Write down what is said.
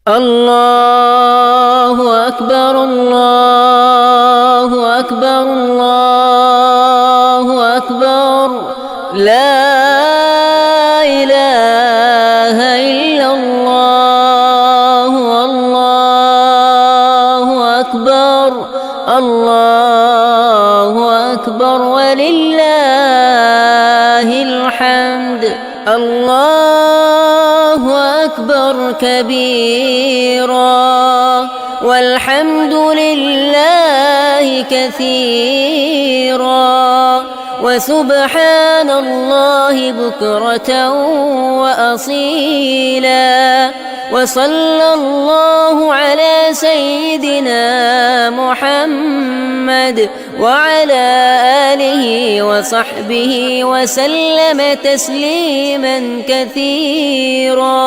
الله أكبر الله أكبر الله أكبر لا إله إلا الله الله أكبر الله أكبر ولله الحمد الله أكبر كبيرا والحمد لله كثيرا وسبحان الله بكرة وأصيلا وصلى الله على سيدنا محمد وعلى آله وصحبه وسلم تسليما كثيرا.